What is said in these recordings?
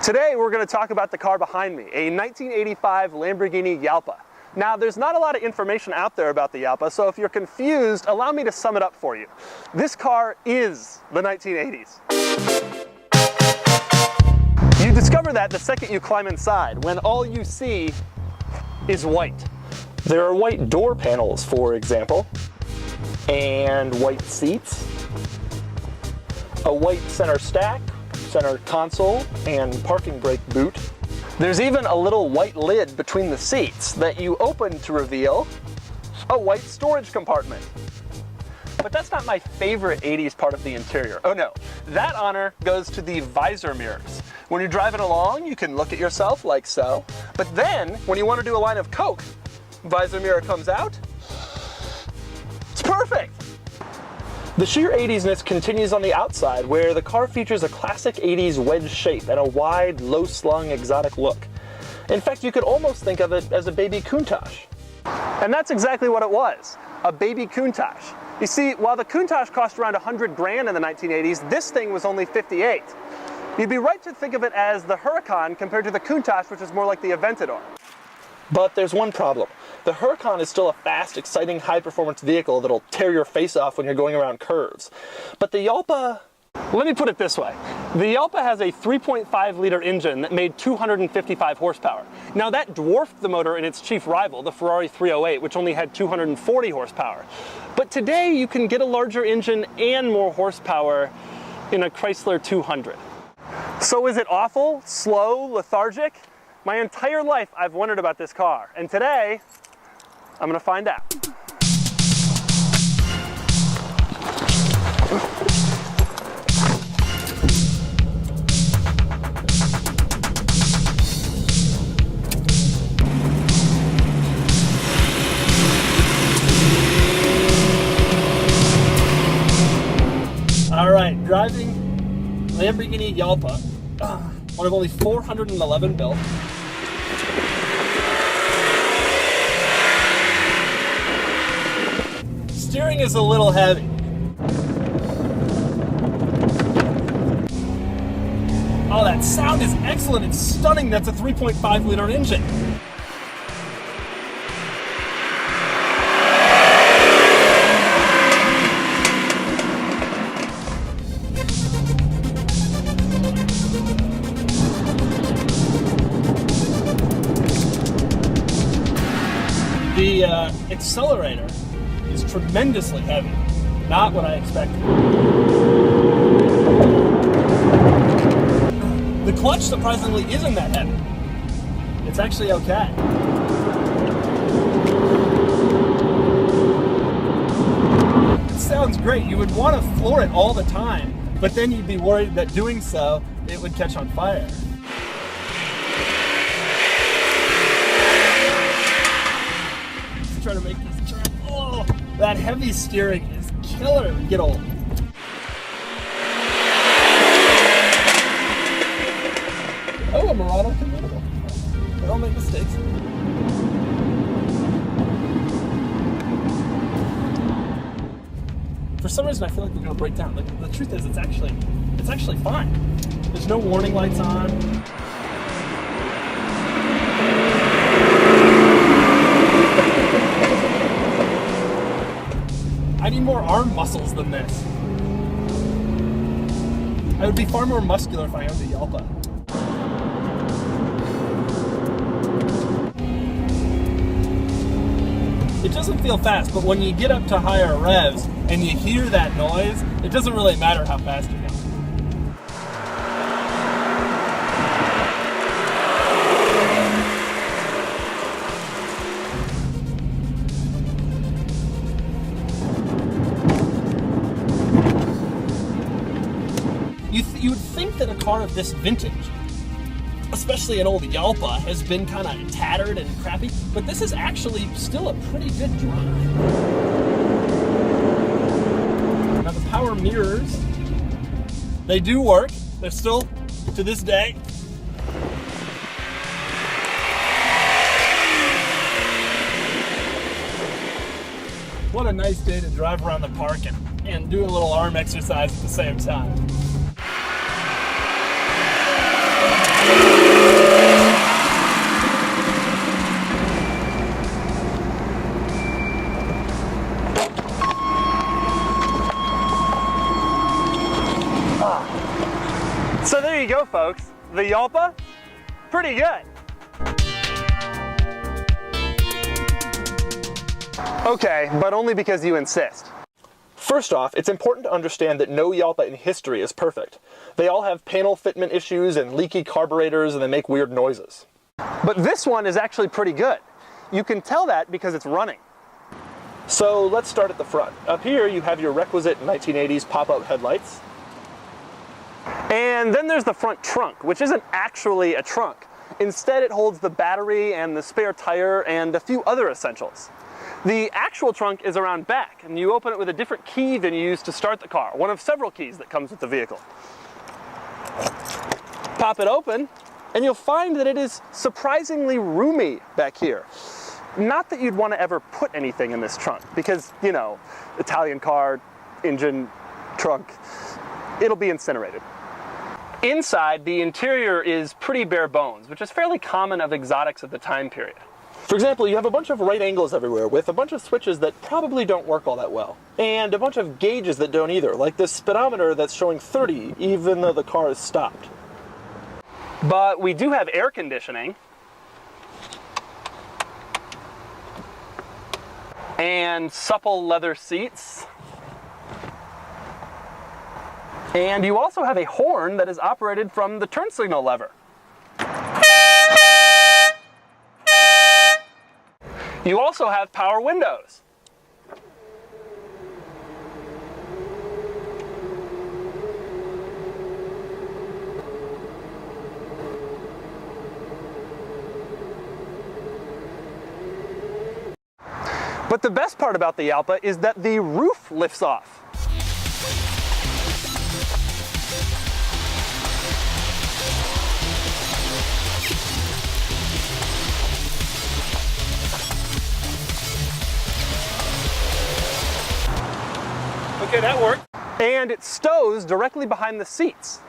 Today we're going to talk about the car behind me, a 1985 Lamborghini Jalpa. Now there's not a lot of information out there about the Jalpa, so if you're confused, allow me to sum it up for you. This car is the 1980s. You discover that the second you climb inside, when all you see is white. There are white door panels, for example, and white seats, a white center stack, center console, and parking brake boot. There's even a little white lid between the seats that you open to reveal a white storage compartment. But that's not my favorite 80s part of the interior. Oh no, that honor goes to the visor mirrors. When you're driving along, you can look at yourself like so, but then when you want to do a line of coke, visor mirror comes out. It's perfect! The sheer 80s-ness continues on the outside, where the car features a classic 80s wedge shape and a wide, low-slung, exotic look. In fact, you could almost think of it as a baby Countach. And that's exactly what it was, a baby Countach. You see, while the Countach cost around 100 grand in the 1980s, this thing was only 58. You'd be right to think of it as the Huracan compared to the Countach, which is more like the Aventador. But there's one problem. The Huracan is still a fast, exciting, high-performance vehicle that'll tear your face off when you're going around curves. But the Jalpa... Let me put it this way. The Jalpa has a 3.5-liter engine that made 255 horsepower. Now that dwarfed the motor in its chief rival, the Ferrari 308, which only had 240 horsepower. But today you can get a larger engine and more horsepower in a Chrysler 200. So is it awful, slow, lethargic? My entire life I've wondered about this car, and today I'm going to find out. All right, driving Lamborghini Jalpa, one of only 411 built. Steering is a little heavy. Oh, that sound is excellent. It's stunning. That's a 3.5-liter engine. The accelerator is tremendously heavy. Not what I expected. The clutch surprisingly isn't that heavy. It's actually okay. It sounds great. You would want to floor it all the time, but then you'd be worried that doing so, it would catch on fire. Try to make these turn. Oh, that heavy steering is killer. Get old. Oh, a Murano convertible. They all make mistakes. For some reason, I feel like we're gonna break down. Like, the truth is, it's actually fine. There's no warning lights on. I need more arm muscles than this. I would be far more muscular if I owned a Jalpa. It doesn't feel fast, but when you get up to higher revs and you hear that noise, it doesn't really matter how fast you go. You would think that a car of this vintage, especially an old Jalpa, has been kind of tattered and crappy, but this is actually still a pretty good drive. Now the power mirrors, they do work. They're still, to this day, what a nice day to drive around the park and do a little arm exercise at the same time. the Jalpa? Pretty good. Okay, but only because you insist. First off, it's important to understand that no Jalpa in history is perfect. They all have panel fitment issues and leaky carburetors, and they make weird noises. But this one is actually pretty good. You can tell that because it's running. So let's start at the front. Up here you have your requisite 1980s pop-up headlights. And then there's the front trunk, which isn't actually a trunk. Instead, it holds the battery and the spare tire and a few other essentials. The actual trunk is around back, and you open it with a different key than you use to start the car, one of several keys that comes with the vehicle. Pop it open, and you'll find that it is surprisingly roomy back here. Not that you'd want to ever put anything in this trunk, because, you know, Italian car, engine, trunk, it'll be incinerated. Inside, the interior is pretty bare bones, which is fairly common of exotics of the time period. For example, you have a bunch of right angles everywhere with a bunch of switches that probably don't work all that well. And a bunch of gauges that don't either, like this speedometer that's showing 30 even though the car is stopped. But we do have air conditioning. And supple leather seats. And you also have a horn that is operated from the turn signal lever. You also have power windows. But the best part about the Jalpa is that the roof lifts off. Okay, that worked. And it stows directly behind the seats.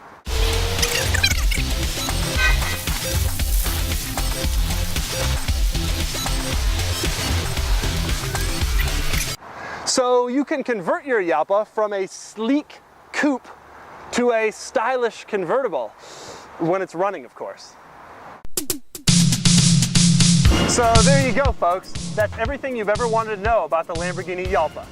So you can convert your Jalpa from a sleek coupe to a stylish convertible, when it's running, of course. So there you go, folks. That's everything you've ever wanted to know about the Lamborghini Jalpa.